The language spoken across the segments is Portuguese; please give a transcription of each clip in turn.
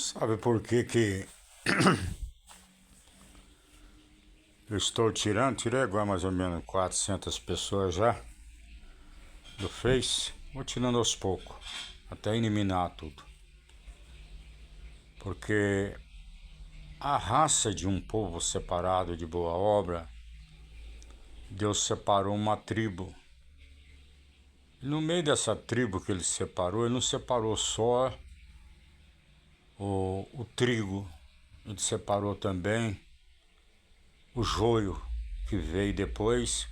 Sabe por que que eu estou tirando? Tirei agora mais ou menos 400 pessoas já do Face. Vou tirando aos poucos, até eliminar tudo. Porque a raça de um povo separado de boa obra, Deus separou uma tribo. E no meio dessa tribo que ele separou, ele não separou só o trigo, ele separou também o joio que veio depois,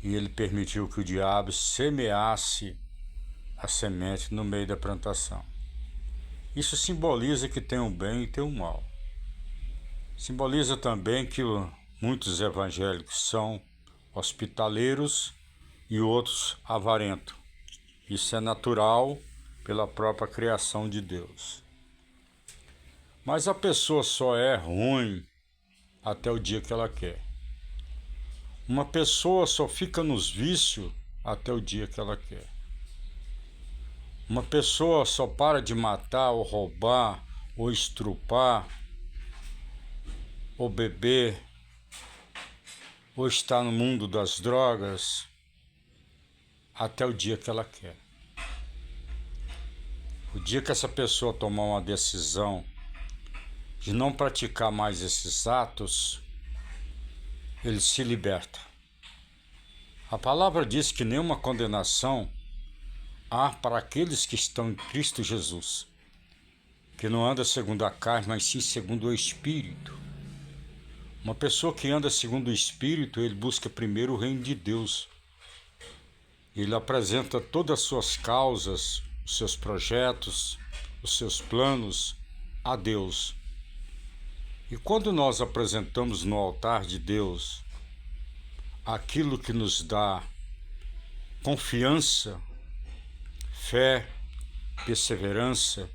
e ele permitiu que o diabo semeasse a semente no meio da plantação. Isso simboliza que tem o bem e tem o mal. Simboliza também que muitos evangélicos são hospitaleiros e outros avarentos. Isso é natural pela própria criação de Deus. Mas a pessoa só é ruim até o dia que ela quer. Uma pessoa só fica nos vícios até o dia que ela quer. Uma pessoa só para de matar ou roubar ou estrupar ou beber ou estar no mundo das drogas até o dia que ela quer. O dia que essa pessoa tomar uma decisão de não praticar mais esses atos, ele se liberta. A palavra diz que nenhuma condenação há para aqueles que estão em Cristo Jesus, que não anda segundo a carne, mas sim segundo o Espírito. Uma pessoa que anda segundo o Espírito, ele busca primeiro o reino de Deus. Ele apresenta todas as suas causas, os seus projetos, os seus planos a Deus. E quando nós apresentamos no altar de Deus aquilo que nos dá confiança, fé, perseverança,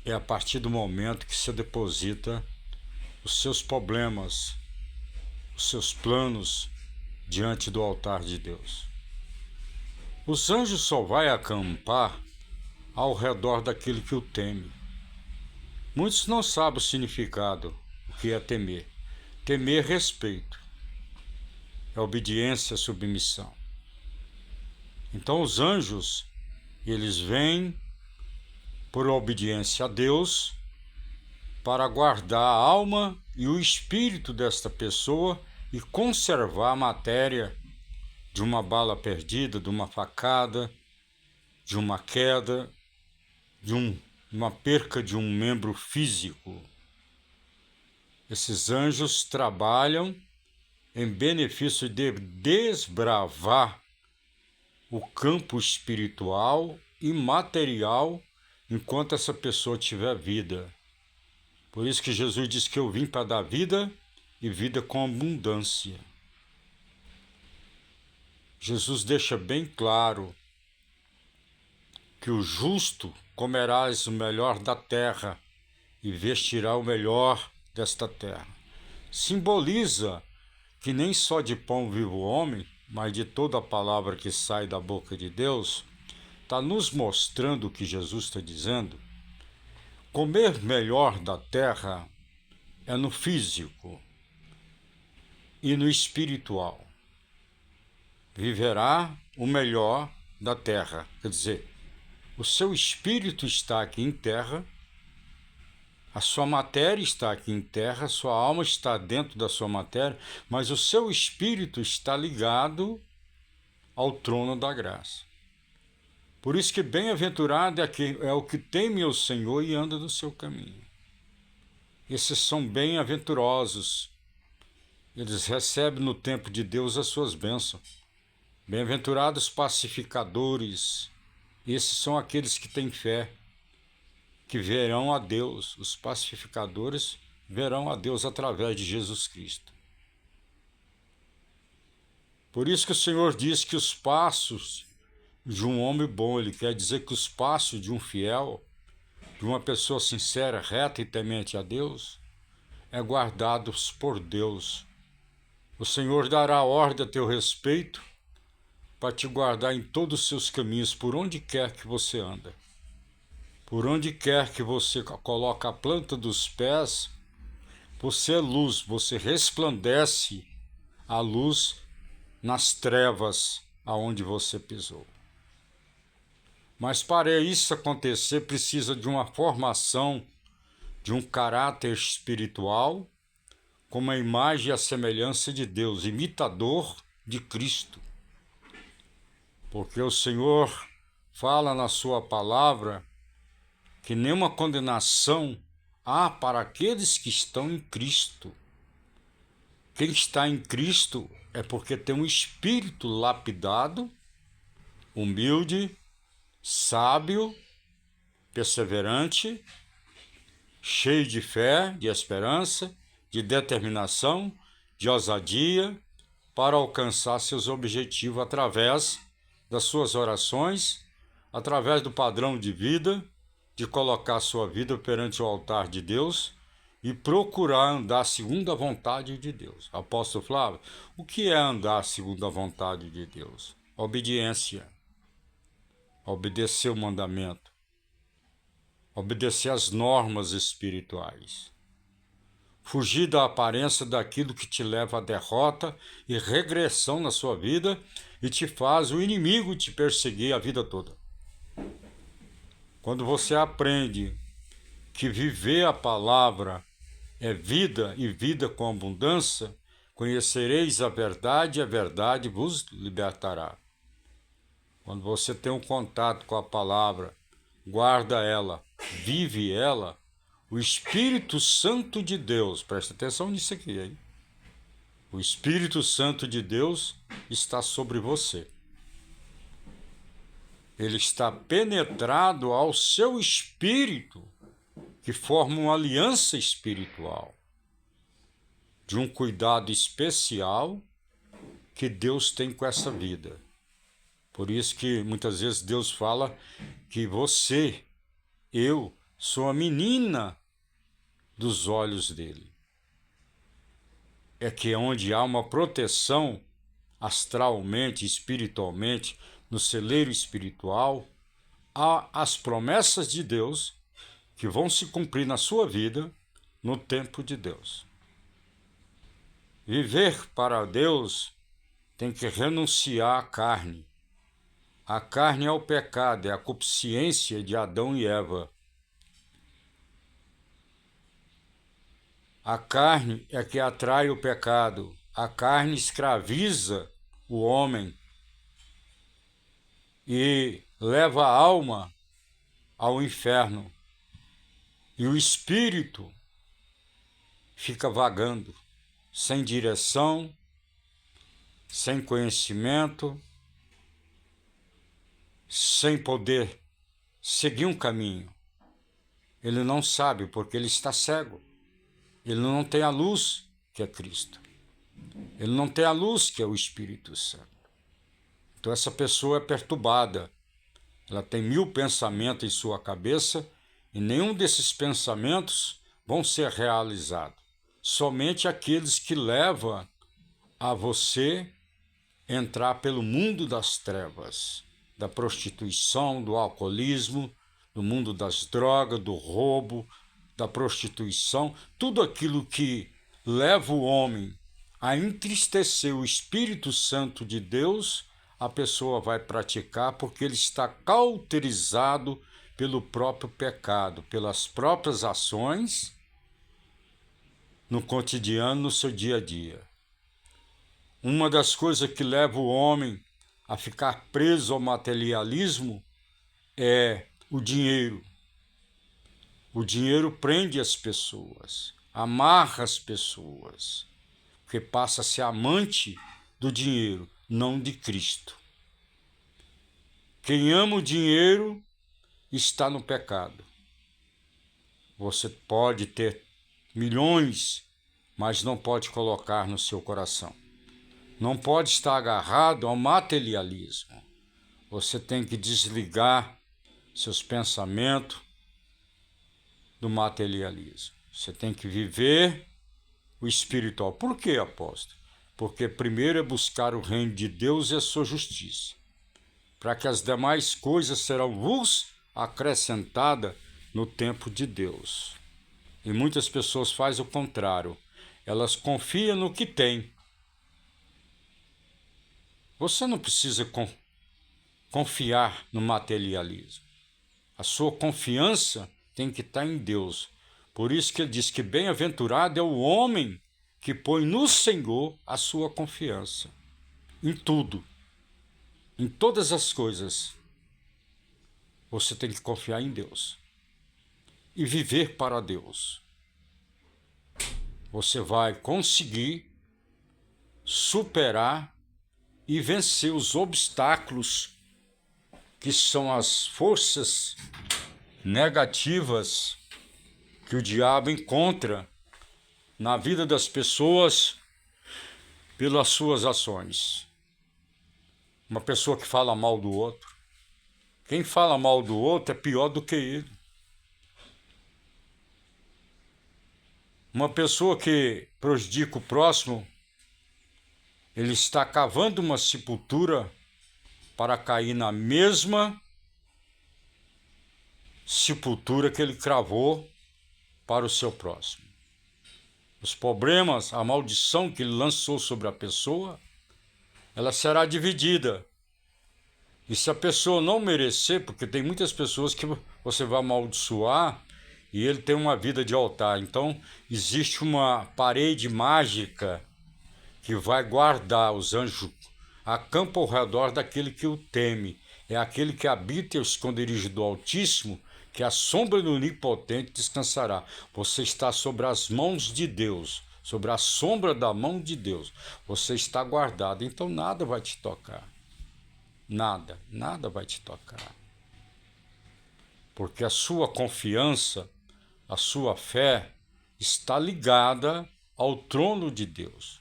é a partir do momento que você deposita os seus problemas, os seus planos diante do altar de Deus. Os anjos só vão acampar ao redor daquele que o teme. Muitos não sabem o significado, o que é temer. Temer é respeito, é obediência, submissão. Então os anjos, eles vêm por obediência a Deus para guardar a alma e o espírito desta pessoa e conservar a matéria de uma bala perdida, de uma facada, de uma queda, de uma perca de um membro físico. Esses anjos trabalham em benefício de desbravar o campo espiritual e material enquanto essa pessoa tiver vida. Por isso que Jesus disse que eu vim para dar vida e vida com abundância. Jesus deixa bem claro que o justo comerás o melhor da terra e vestirá o melhor desta terra. Simboliza que nem só de pão vive o homem, mas de toda a palavra que sai da boca de Deus, está nos mostrando o que Jesus está dizendo. Comer melhor da terra é no físico e no espiritual. Viverá o melhor da terra, quer dizer, o seu espírito está aqui em terra, a sua matéria está aqui em terra, a sua alma está dentro da sua matéria, mas o seu espírito está ligado ao trono da graça. Por isso que bem-aventurado é o que teme ao Senhor e anda no seu caminho. Esses são bem-aventurosos. Eles recebem no tempo de Deus as suas bênçãos. Bem-aventurados pacificadores. Esses são aqueles que têm fé, que verão a Deus. Os pacificadores verão a Deus através de Jesus Cristo. Por isso que o Senhor diz que os passos de um homem bom, ele quer dizer que os passos de um fiel, de uma pessoa sincera, reta e temente a Deus, é guardados por Deus. O Senhor dará ordem a teu respeito para te guardar em todos os seus caminhos, por onde quer que você anda. Por onde quer que você coloque a planta dos pés, você é luz, você resplandece a luz nas trevas aonde você pisou. Mas para isso acontecer, precisa de uma formação, de um caráter espiritual, como a imagem e a semelhança de Deus, imitador de Cristo. Porque o Senhor fala na sua palavra que nenhuma condenação há para aqueles que estão em Cristo. Quem está em Cristo é porque tem um espírito lapidado, humilde, sábio, perseverante, cheio de fé, de esperança, de determinação, de ousadia, para alcançar seus objetivos através das suas orações, através do padrão de vida, de colocar sua vida perante o altar de Deus e procurar andar segundo a vontade de Deus. Apóstolo Flávio, o que é andar segundo a vontade de Deus? Obediência. Obedecer o mandamento. Obedecer às normas espirituais. Fugir da aparência daquilo que te leva à derrota e regressão na sua vida e te faz o inimigo te perseguir a vida toda. Quando você aprende que viver a palavra é vida e vida com abundância, conhecereis a verdade e a verdade vos libertará. Quando você tem um contato com a palavra, guarda ela, vive ela, o Espírito Santo de Deus, presta atenção nisso aqui, hein? O Espírito Santo de Deus está sobre você. Ele está penetrado ao seu espírito, que forma uma aliança espiritual, de um cuidado especial que Deus tem com essa vida. Por isso que muitas vezes Deus fala que você, eu, sou a menina dos olhos dele. É que onde há uma proteção astralmente, espiritualmente, no celeiro espiritual, há as promessas de Deus que vão se cumprir na sua vida no tempo de Deus. Viver para Deus tem que renunciar à carne. A carne é o pecado, é a concupiscência de Adão e Eva. A carne é que atrai o pecado. A carne escraviza o homem e leva a alma ao inferno. E o espírito fica vagando, sem direção, sem conhecimento, sem poder seguir um caminho. Ele não sabe porque ele está cego. Ele não tem a luz que é Cristo. Ele não tem a luz que é o Espírito Santo. Então essa pessoa é perturbada. Ela tem 1000 pensamentos em sua cabeça e nenhum desses pensamentos vão ser realizados. Somente aqueles que levam a você entrar pelo mundo das trevas, da prostituição, do alcoolismo, do mundo das drogas, do roubo, da prostituição, tudo aquilo que leva o homem a entristecer o Espírito Santo de Deus, a pessoa vai praticar porque ele está cauterizado pelo próprio pecado, pelas próprias ações no cotidiano, no seu dia a dia. Uma das coisas que leva o homem a ficar preso ao materialismo é o dinheiro. O dinheiro prende as pessoas, amarra as pessoas, porque passa a ser amante do dinheiro, não de Cristo. Quem ama o dinheiro está no pecado. Você pode ter milhões, mas não pode colocar no seu coração. Não pode estar agarrado ao materialismo. Você tem que desligar seus pensamentos do materialismo. Você tem que viver o espiritual. Por quê, apóstolo? Porque primeiro é buscar o reino de Deus e a sua justiça, para que as demais coisas serão vos acrescentadas no tempo de Deus. E muitas pessoas fazem o contrário. Elas confiam no que têm. Você não precisa confiar no materialismo. A sua confiança tem que estar em Deus. Por isso que ele diz que bem-aventurado é o homem que põe no Senhor a sua confiança. Em tudo. Em todas as coisas. Você tem que confiar em Deus. E viver para Deus. Você vai conseguir superar e vencer os obstáculos que são as forças negativas que o diabo encontra na vida das pessoas pelas suas ações. Uma pessoa que fala mal do outro. Quem fala mal do outro é pior do que ele. Uma pessoa que prejudica o próximo, ele está cavando uma sepultura para cair na mesma sepultura que ele cravou para o seu próximo. Os problemas, a maldição que ele lançou sobre a pessoa, ela será dividida. E se a pessoa não merecer, porque tem muitas pessoas que você vai amaldiçoar e ele tem uma vida de altar. Então, existe uma parede mágica que vai guardar os anjos, acampa ao redor daquele que o teme. É aquele que habita o esconderijo do Altíssimo, que a sombra do Onipotente descansará. Você está sobre as mãos de Deus, sobre a sombra da mão de Deus. Você está guardado, então nada vai te tocar. Nada vai te tocar. Porque a sua confiança, a sua fé está ligada ao trono de Deus.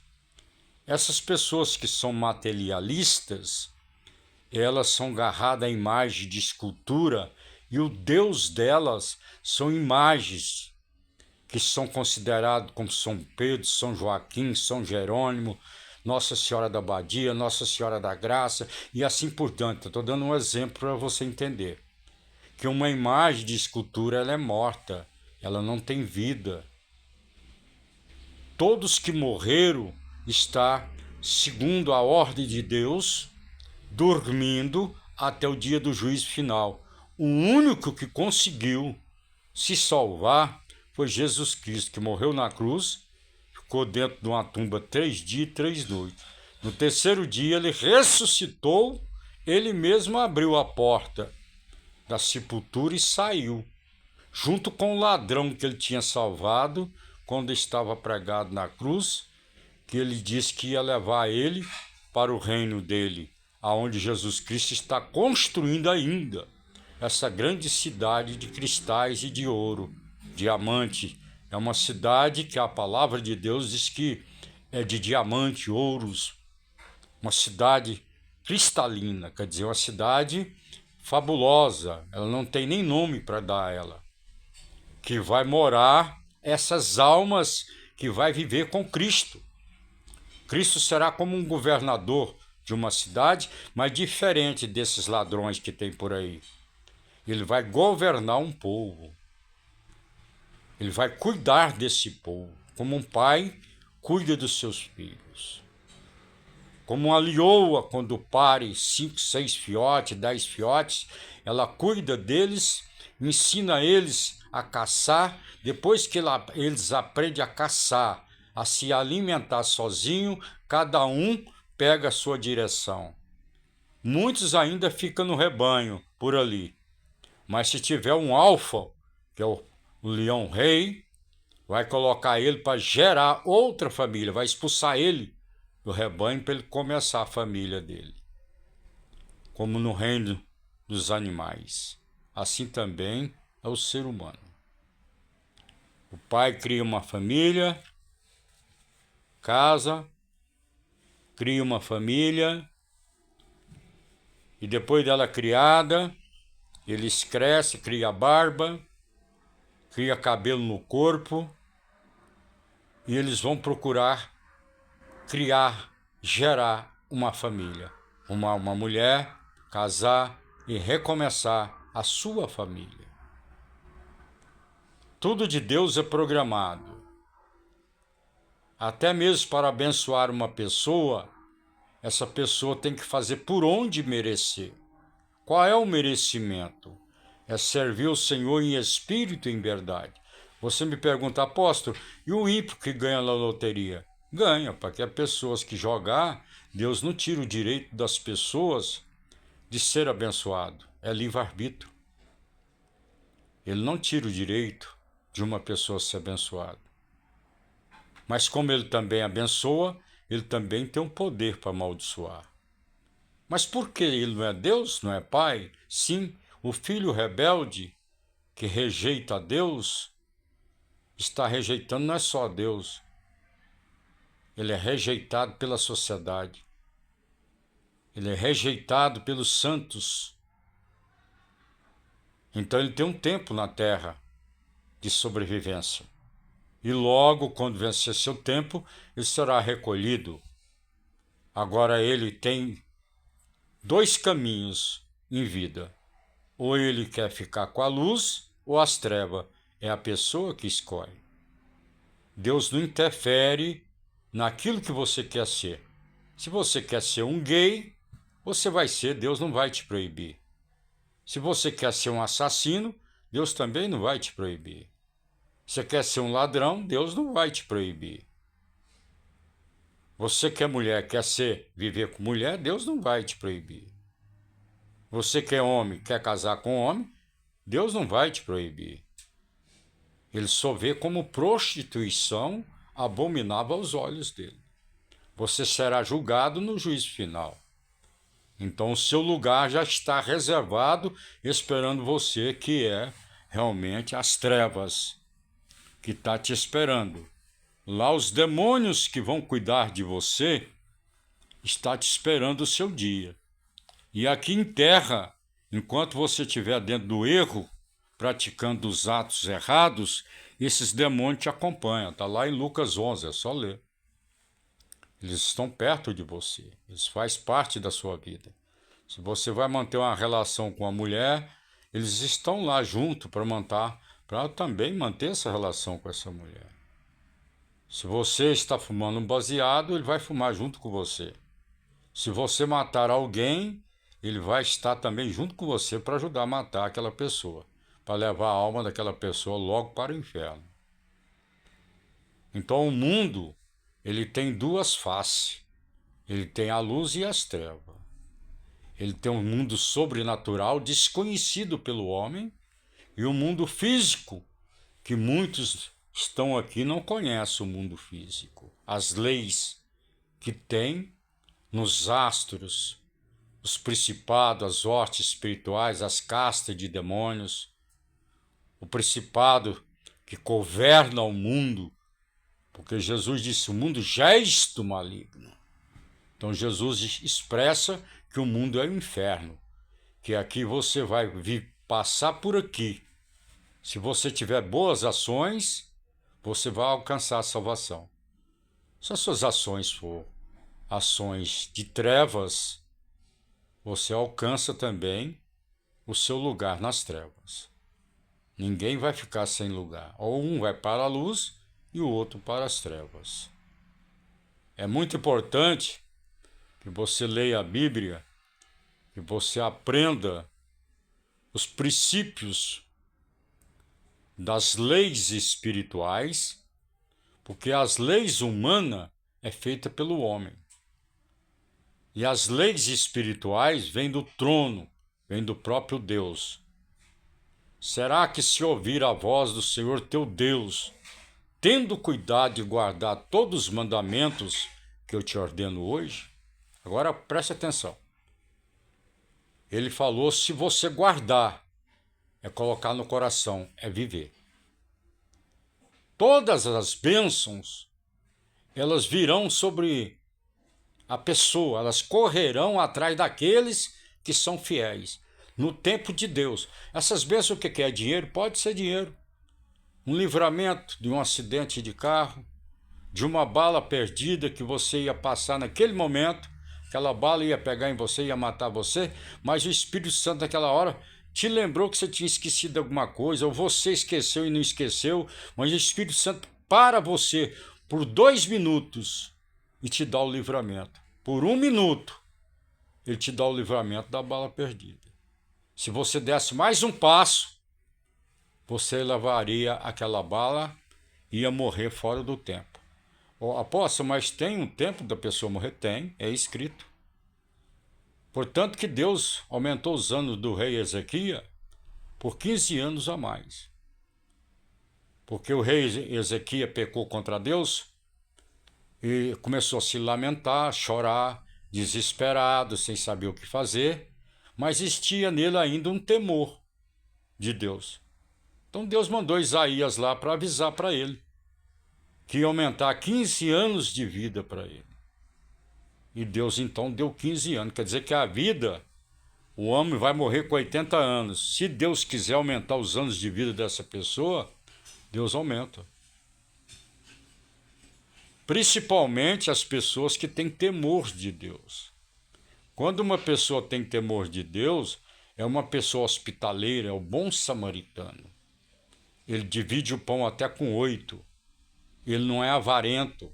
Essas pessoas que são materialistas, elas são agarradas à imagem de escultura e o Deus delas são imagens que são consideradas como São Pedro, São Joaquim, São Jerônimo, Nossa Senhora da Abadia, Nossa Senhora da Graça e assim por diante. Estou dando um exemplo para você entender. Que uma imagem de escultura ela é morta, ela não tem vida. Todos que morreram estão, segundo a ordem de Deus, dormindo até o dia do juízo final. O único que conseguiu se salvar foi Jesus Cristo, que morreu na cruz, ficou dentro de uma tumba 3 dias e 3 noites. No terceiro dia ele ressuscitou, ele mesmo abriu a porta da sepultura e saiu, junto com o ladrão que ele tinha salvado quando estava pregado na cruz, que ele disse que ia levar ele para o reino dele, aonde Jesus Cristo está construindo ainda essa grande cidade de cristais e de ouro, diamante. É uma cidade que a palavra de Deus diz que é de diamante, ouros, uma cidade cristalina, quer dizer, uma cidade fabulosa, ela não tem nem nome para dar a ela, que vai morar essas almas que vai viver com Cristo. Cristo será como um governador de uma cidade, mas diferente desses ladrões que tem por aí. Ele vai governar um povo. Ele vai cuidar desse povo, como um pai cuida dos seus filhos. Como uma leoa, quando pare 5, 6 filhotes, 10 filhotes, ela cuida deles, ensina eles a caçar. Depois que eles aprendem a caçar, a se alimentar sozinho, cada um pega a sua direção. Muitos ainda ficam no rebanho, por ali. Mas se tiver um alfa, que é o leão-rei, vai colocar ele para gerar outra família, vai expulsar ele do rebanho para ele começar a família dele. Como no reino dos animais. Assim também é o ser humano. O pai cria uma família, casa, cria uma família, e depois dela criada, eles crescem, cria barba, cria cabelo no corpo, e eles vão procurar criar, gerar uma família, uma mulher, casar e recomeçar a sua família. Tudo de Deus é programado. Até mesmo para abençoar uma pessoa, essa pessoa tem que fazer por onde merecer. Qual é o merecimento? É servir o Senhor em espírito e em verdade. Você me pergunta, apóstolo, e o ímpio que ganha na loteria? Ganha, porque as pessoas que jogar, Deus não tira o direito das pessoas de ser abençoado. É livre-arbítrio. Ele não tira o direito de uma pessoa ser abençoada. Mas como ele também abençoa, ele também tem um poder para amaldiçoar. Mas por que ele não é Deus, não é Pai? Sim, o filho rebelde que rejeita a Deus, está rejeitando não é só a Deus, ele é rejeitado pela sociedade, ele é rejeitado pelos santos. Então ele tem um tempo na terra de sobrevivência. E logo, quando vencer seu tempo, ele será recolhido. Agora ele tem dois caminhos em vida. Ou ele quer ficar com a luz ou as trevas. É a pessoa que escolhe. Deus não interfere naquilo que você quer ser. Se você quer ser um gay, você vai ser, Deus não vai te proibir. Se você quer ser um assassino, Deus também não vai te proibir. Você quer ser um ladrão, Deus não vai te proibir. Você que é mulher, viver com mulher, Deus não vai te proibir. Você que é homem, quer casar com homem, Deus não vai te proibir. Ele só vê como prostituição abominável aos olhos dele. Você será julgado no juízo final. Então o seu lugar já está reservado, esperando você, que é realmente as trevas, que está te esperando. Lá os demônios que vão cuidar de você, está te esperando o seu dia. E aqui em terra, enquanto você estiver dentro do erro, praticando os atos errados, esses demônios te acompanham. Está lá em Lucas 11, é só ler. Eles estão perto de você, eles fazem parte da sua vida. Se você vai manter uma relação com a mulher, eles estão lá junto para também manter essa relação com essa mulher. Se você está fumando um baseado, ele vai fumar junto com você. Se você matar alguém, ele vai estar também junto com você para ajudar a matar aquela pessoa, para levar a alma daquela pessoa logo para o inferno. Então o mundo, ele tem duas faces. Ele tem a luz e as trevas. Ele tem um mundo sobrenatural desconhecido pelo homem e o mundo físico, que muitos estão aqui e não conhecem o mundo físico. As leis que tem nos astros, os principados, as hostes espirituais, as castas de demônios, o principado que governa o mundo, porque Jesus disse, o mundo jaz do maligno. Então Jesus expressa que o mundo é o inferno, que aqui você vai passar por aqui. Se você tiver boas ações, você vai alcançar a salvação. Se as suas ações for ações de trevas, você alcança também o seu lugar nas trevas. Ninguém vai ficar sem lugar. Ou um vai para a luz e o outro para as trevas. É muito importante que você leia a Bíblia, que você aprenda os princípios das leis espirituais, porque as leis humanas é feita pelo homem. E as leis espirituais vêm do trono, vêm do próprio Deus. Será que se ouvir a voz do Senhor teu Deus, tendo cuidado de guardar todos os mandamentos que eu te ordeno hoje? Agora preste atenção. Ele falou, se você guardar, é colocar no coração, é viver. Todas as bênçãos, elas virão sobre a pessoa, elas correrão atrás daqueles que são fiéis. No tempo de Deus. Essas bênçãos, o que é dinheiro? Pode ser dinheiro. Um livramento de um acidente de carro, de uma bala perdida que você ia passar naquele momento, aquela bala ia pegar em você, ia matar você, mas o Espírito Santo naquela hora te lembrou que você tinha esquecido alguma coisa, ou você esqueceu e não esqueceu, mas o Espírito Santo para você por 2 minutos e te dá o livramento. Por 1 minuto, ele te dá o livramento da bala perdida. Se você desse mais um passo, você levaria aquela bala e ia morrer fora do tempo. Oh, apóstolo, mas tem um tempo da pessoa morrer? Tem, é escrito. Portanto que Deus aumentou os anos do rei Ezequias por 15 anos a mais. Porque o rei Ezequias pecou contra Deus e começou a se lamentar, chorar, desesperado, sem saber o que fazer, mas existia nele ainda um temor de Deus. Então Deus mandou Isaías lá para avisar para ele que ia aumentar 15 anos de vida para ele. E Deus então deu 15 anos. Quer dizer que a vida, o homem vai morrer com 80 anos. Se Deus quiser aumentar os anos de vida dessa pessoa, Deus aumenta. Principalmente as pessoas que têm temor de Deus. Quando uma pessoa tem temor de Deus, é uma pessoa hospitaleira, é o bom samaritano. Ele divide o pão até com 8. Ele não é avarento.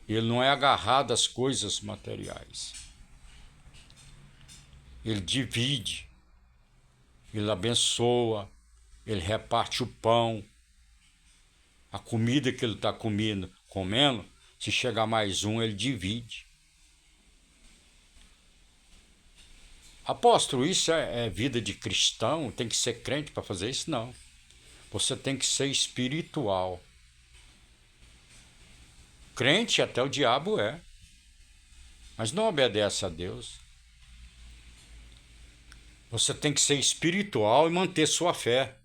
Ele não é agarrado às coisas materiais. Ele divide. Ele abençoa. Ele reparte o pão. A comida que ele está comendo, se chegar mais um, ele divide. Apóstolo, isso é vida de cristão? Tem que ser crente para fazer isso? Não. Você tem que ser espiritual. Crente até o diabo é, mas não obedece a Deus. Você tem que ser espiritual e manter sua fé.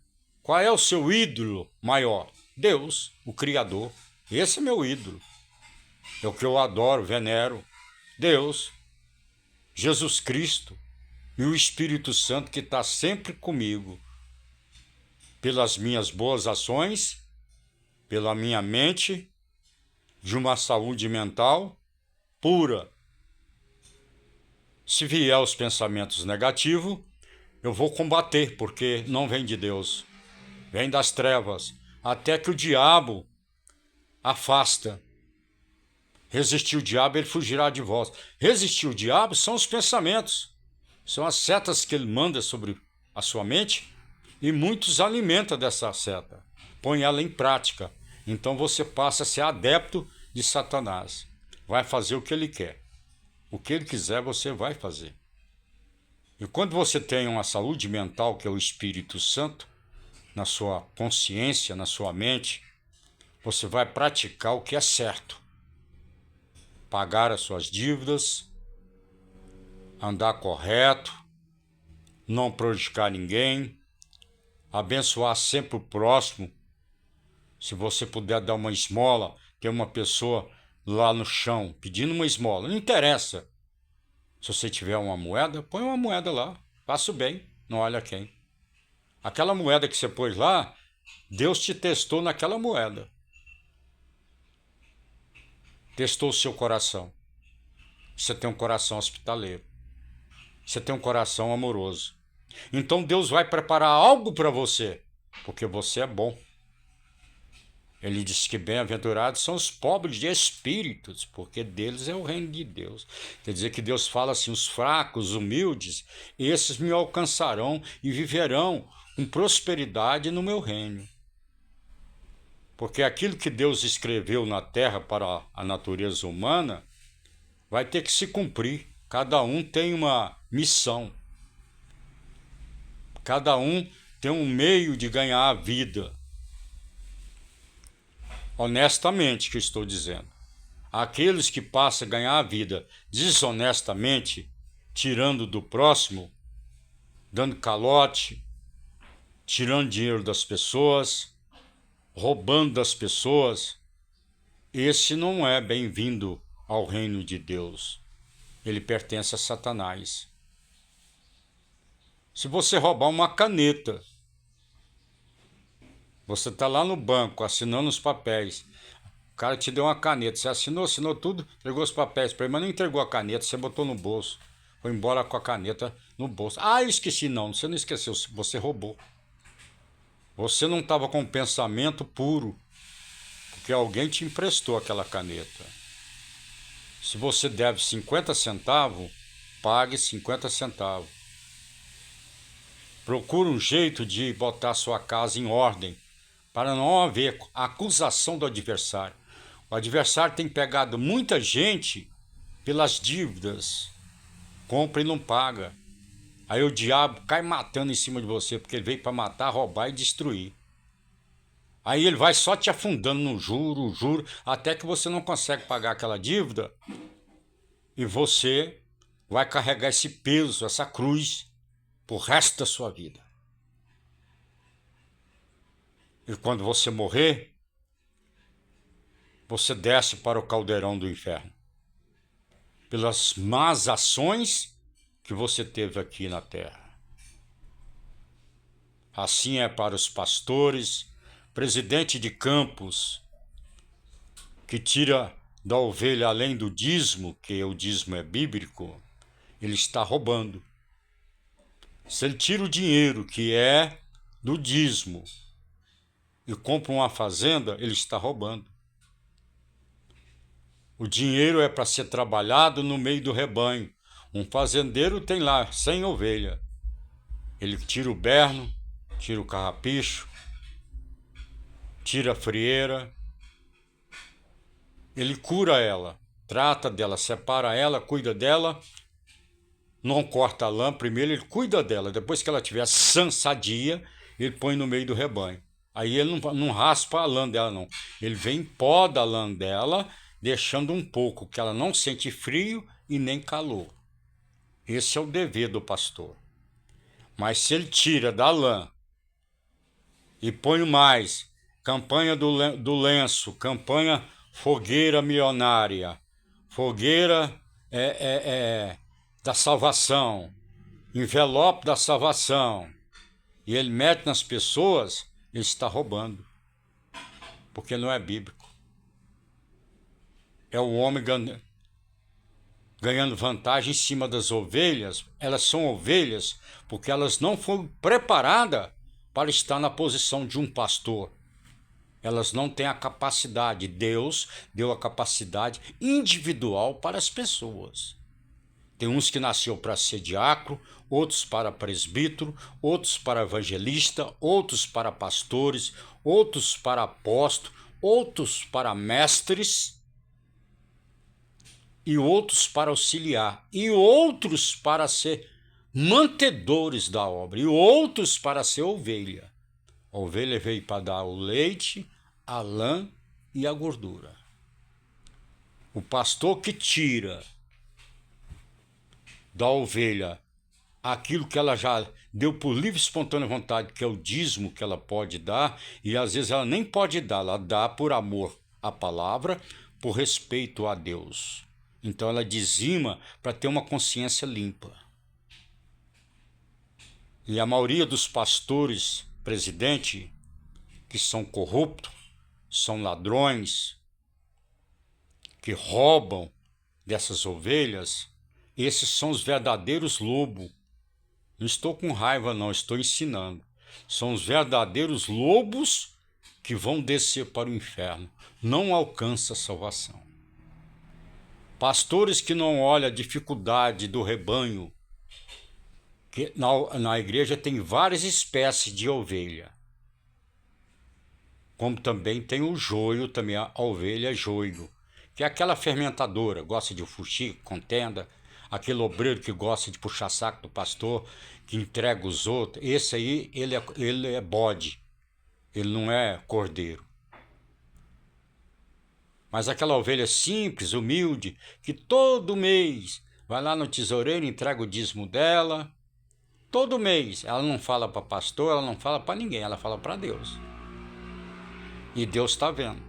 Qual é o seu ídolo maior? Deus, o Criador. Esse é meu ídolo. É o que eu adoro, venero. Deus, Jesus Cristo e o Espírito Santo que está sempre comigo. Pelas minhas boas ações, pela minha mente, de uma saúde mental pura. Se vier os pensamentos negativos, eu vou combater, porque não vem de Deus. Vem das trevas, até que o diabo afasta. Resistir o diabo, ele fugirá de vós. Resistir o diabo são os pensamentos. São as setas que ele manda sobre a sua mente e muitos alimentam dessa seta. Põe ela em prática. Então você passa a ser adepto de Satanás. Vai fazer o que ele quer. O que ele quiser, você vai fazer. E quando você tem uma saúde mental, que é o Espírito Santo, na sua consciência, na sua mente, você vai praticar o que é certo. Pagar as suas dívidas, andar correto, não prejudicar ninguém, abençoar sempre o próximo. Se você puder dar uma esmola, tem uma pessoa lá no chão pedindo uma esmola, não interessa. Se você tiver uma moeda, põe uma moeda lá, faça o bem, não olha quem. Aquela moeda que você pôs lá, Deus te testou naquela moeda. Testou o seu coração. Você tem um coração hospitaleiro. Você tem um coração amoroso. Então Deus vai preparar algo para você, porque você é bom. Ele diz que bem-aventurados são os pobres de espíritos, porque deles é o reino de Deus. Quer dizer que Deus fala assim, os fracos, os humildes, esses me alcançarão e viverão com prosperidade no meu reino. Porque aquilo que Deus escreveu na terra para a natureza humana vai ter que se cumprir. Cada um tem uma missão. Cada um tem um meio de ganhar a vida. Honestamente que eu estou dizendo. Aqueles que passam a ganhar a vida desonestamente, tirando do próximo, dando calote, tirando dinheiro das pessoas, roubando das pessoas, esse não é bem-vindo ao reino de Deus. Ele pertence a Satanás. Se você roubar uma caneta, você está lá no banco assinando os papéis, o cara te deu uma caneta, você assinou tudo, entregou os papéis para ele, mas não entregou a caneta, você botou no bolso, foi embora com a caneta, no bolso. Ah, eu esqueci. Não, você não esqueceu, você roubou. Você não estava com um pensamento puro, porque alguém te emprestou aquela caneta. Se você deve 50 centavos, pague 50 centavos. Procure um jeito de botar sua casa em ordem, para não haver acusação do adversário. O adversário tem pegado muita gente pelas dívidas, compra e não paga. Aí o diabo cai matando em cima de você, porque ele veio para matar, roubar e destruir. Aí ele vai só te afundando no juro, até que você não consegue pagar aquela dívida e você vai carregar esse peso, essa cruz, pro resto da sua vida. E quando você morrer, você desce para o caldeirão do inferno. Pelas más ações que você teve aqui na terra. Assim é para os pastores, presidente de campos, que tira da ovelha além do dízimo, que o dízimo é bíblico, ele está roubando. Se ele tira o dinheiro que é do dízimo e compra uma fazenda, ele está roubando. O dinheiro é para ser trabalhado no meio do rebanho. Um fazendeiro tem lá 100 ovelhas. Ele tira o berno, tira o carrapicho, tira a frieira. Ele cura ela, trata dela, separa ela, cuida dela. Não corta a lã, primeiro ele cuida dela. Depois que ela estiver sã, sadia, ele põe no meio do rebanho. Aí ele não raspa a lã dela, não. Ele vem, poda a lã dela, deixando um pouco, que ela não sente frio e nem calor. Esse é o dever do pastor. Mas se ele tira da lã e põe mais, campanha do lenço, campanha fogueira milionária, fogueira da salvação, envelope da salvação, e ele mete nas pessoas, ele está roubando, porque não é bíblico. É o homem ganhando vantagem em cima das ovelhas. Elas são ovelhas porque elas não foram preparadas para estar na posição de um pastor. Elas não têm a capacidade. Deus deu a capacidade individual para as pessoas. Tem uns que nasceu para ser diácono, outros para presbítero, outros para evangelista, outros para pastores, outros para apóstolos, outros para mestres, e outros para auxiliar, e outros para ser mantedores da obra, e outros para ser ovelha. A ovelha veio para dar o leite, a lã e a gordura. O pastor que tira da ovelha aquilo que ela já deu por livre e espontânea vontade, que é o dízimo que ela pode dar, e às vezes ela nem pode dar, ela dá por amor à palavra, por respeito a Deus. Então ela dizima para ter uma consciência limpa. E a maioria dos pastores, presidente, que são corruptos, são ladrões, que roubam dessas ovelhas, esses são os verdadeiros lobos. Não estou com raiva, não, estou ensinando. São os verdadeiros lobos que vão descer para o inferno. Não alcança a salvação. Pastores que não olham a dificuldade do rebanho, que na igreja tem várias espécies de ovelha. Como também tem o joio, também a ovelha joio, que é aquela fermentadora, gosta de fuxico, contenda, aquele obreiro que gosta de puxar saco do pastor, que entrega os outros. Esse aí, ele é bode, ele não é cordeiro. Mas aquela ovelha simples, humilde, que todo mês vai lá no tesoureiro, entrega o dízimo dela. Todo mês. Ela não fala para pastor, ela não fala para ninguém, ela fala para Deus. E Deus está vendo.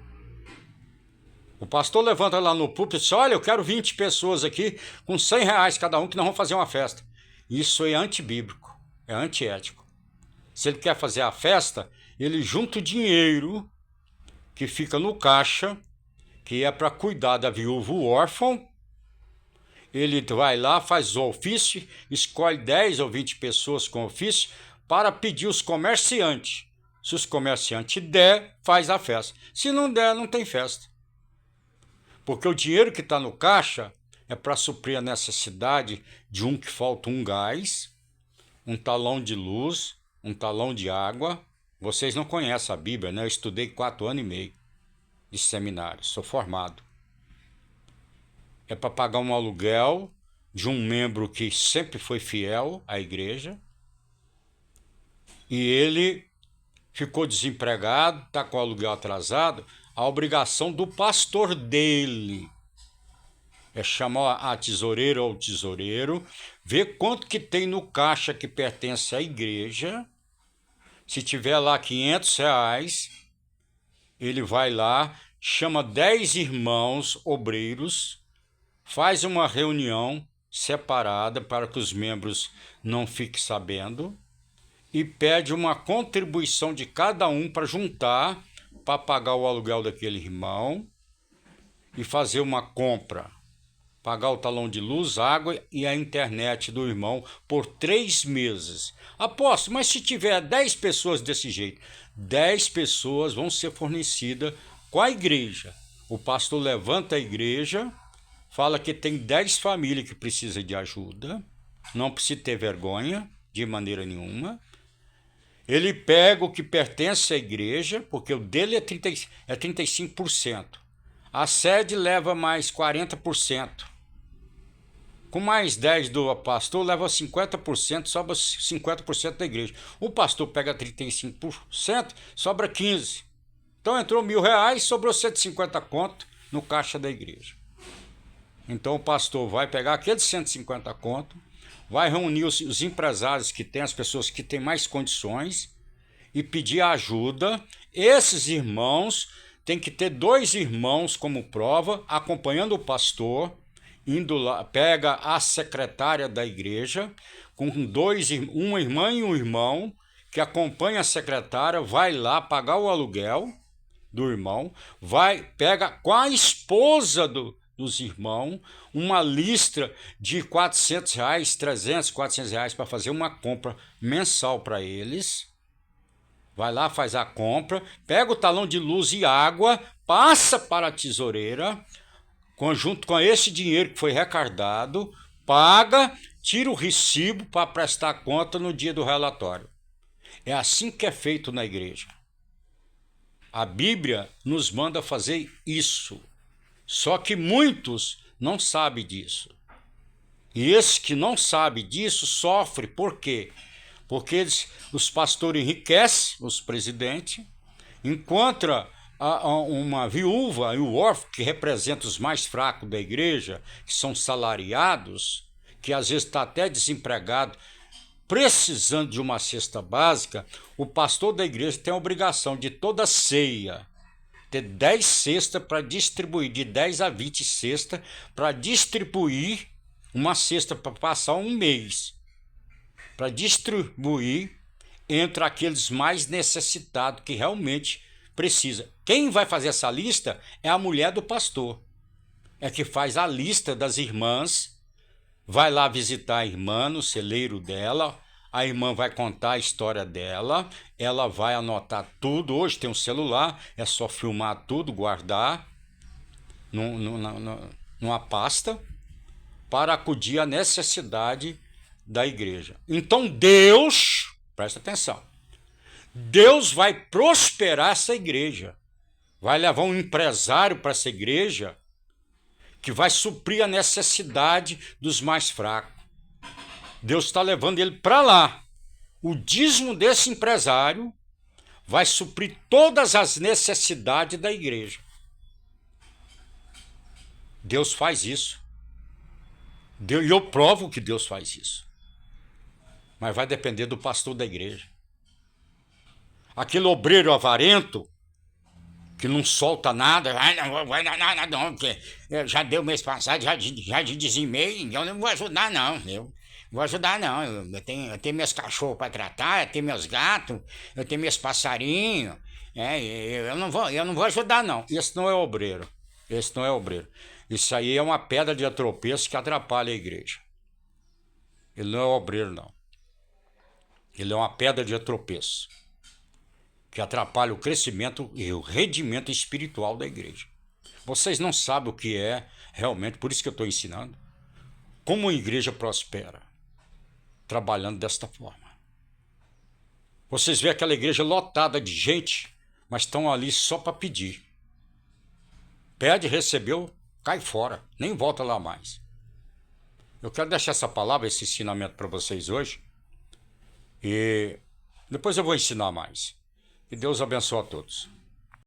O pastor levanta lá no púlpito e diz: olha, eu quero 20 pessoas aqui com R$100 cada um, que nós vamos fazer uma festa. Isso é antibíblico, é antiético. Se ele quer fazer a festa, ele junta o dinheiro que fica no caixa, que é para cuidar da viúva, o órfão, ele vai lá, faz o ofício, escolhe 10 ou 20 pessoas com ofício para pedir os comerciantes. Se os comerciantes der, faz a festa. Se não der, não tem festa. Porque o dinheiro que está no caixa é para suprir a necessidade de um que falta um gás, um talão de luz, um talão de água. Vocês não conhecem a Bíblia, né? Eu estudei 4 anos e meio de seminário, sou formado. É para pagar um aluguel de um membro que sempre foi fiel à igreja e ele ficou desempregado, está com o aluguel atrasado. A obrigação do pastor dele é chamar a tesoureira ou o tesoureiro, ver quanto que tem no caixa que pertence à igreja. Se tiver lá R$ 500, ele vai lá, chama 10 irmãos obreiros, faz uma reunião separada para que os membros não fiquem sabendo e pede uma contribuição de cada um para juntar, para pagar o aluguel daquele irmão e fazer uma compra, pagar o talão de luz, água e a internet do irmão por 3 meses. Aposto, mas se tiver 10 pessoas desse jeito, 10 pessoas vão ser fornecidas com a igreja. O pastor levanta a igreja, fala que tem 10 famílias que precisam de ajuda, não precisa ter vergonha de maneira nenhuma. Ele pega o que pertence à igreja, porque o dele é 35%. A sede leva mais 40%. Com mais 10 do pastor, leva 50%, sobra 50% da igreja. O pastor pega 35%, sobra 15%. Então entrou R$ 1.000, sobrou 150 conto no caixa da igreja. Então o pastor vai pegar aqueles 150 conto, vai reunir os empresários que têm, as pessoas que têm mais condições e pedir ajuda. Esses irmãos têm que ter 2 irmãos como prova, acompanhando o pastor, indo lá, pega a secretária da igreja, com uma irmã e um irmão, que acompanha a secretária, vai lá pagar o aluguel do irmão, pega com a esposa dos irmãos uma lista de R$ 400, 300, R$ 400 para fazer uma compra mensal para eles. Vai lá, faz a compra, pega o talão de luz e água, passa para a tesoureira, junto com esse dinheiro que foi recardado, paga, tira o recibo para prestar conta no dia do relatório. É assim que é feito na igreja. A Bíblia nos manda fazer isso. Só que muitos não sabem disso. E esse que não sabe disso sofre. Por quê? Porque os pastores enriquecem, os presidentes, encontra uma viúva e o órfão, que representa os mais fracos da igreja, que são salariados, que às vezes está até desempregado, precisando de uma cesta básica. O pastor da igreja tem a obrigação de toda ceia ter 10 cestas para distribuir, de 10 a 20 cestas para distribuir, uma cesta para passar um mês, para distribuir entre aqueles mais necessitados que realmente precisa. Quem vai fazer essa lista é a mulher do pastor, é que faz a lista das irmãs, vai lá visitar a irmã no celeiro dela, a irmã vai contar a história dela, ela vai anotar tudo. Hoje tem um celular, é só filmar tudo, guardar numa pasta para acudir à necessidade da igreja. Então Deus, presta atenção, Deus vai prosperar essa igreja, vai levar um empresário para essa igreja que vai suprir a necessidade dos mais fracos. Deus está levando ele para lá. O dízimo desse empresário vai suprir todas as necessidades da igreja. Deus faz isso. E eu provo que Deus faz isso. Mas vai depender do pastor da igreja. Aquele obreiro avarento, que não solta nada, não vai dar nada não, porque já deu mês passado, já dizimei, eu não vou ajudar não, vou ajudar não, eu tenho meus cachorros para tratar, eu tenho meus gatos, eu tenho meus passarinhos, eu não vou ajudar não. Esse não é obreiro, Esse não é obreiro. Isso aí é uma pedra de tropeço que atrapalha a igreja. Ele não é obreiro, não. Ele é uma pedra de tropeço que atrapalha o crescimento e o rendimento espiritual da igreja. Vocês não sabem o que é realmente, por isso que eu estou ensinando, como a igreja prospera, trabalhando desta forma. Vocês veem aquela igreja lotada de gente, mas estão ali só para pedir. Pede, recebeu, cai fora, nem volta lá mais. Eu quero deixar essa palavra, esse ensinamento para vocês hoje, e depois eu vou ensinar mais. Que Deus abençoe a todos.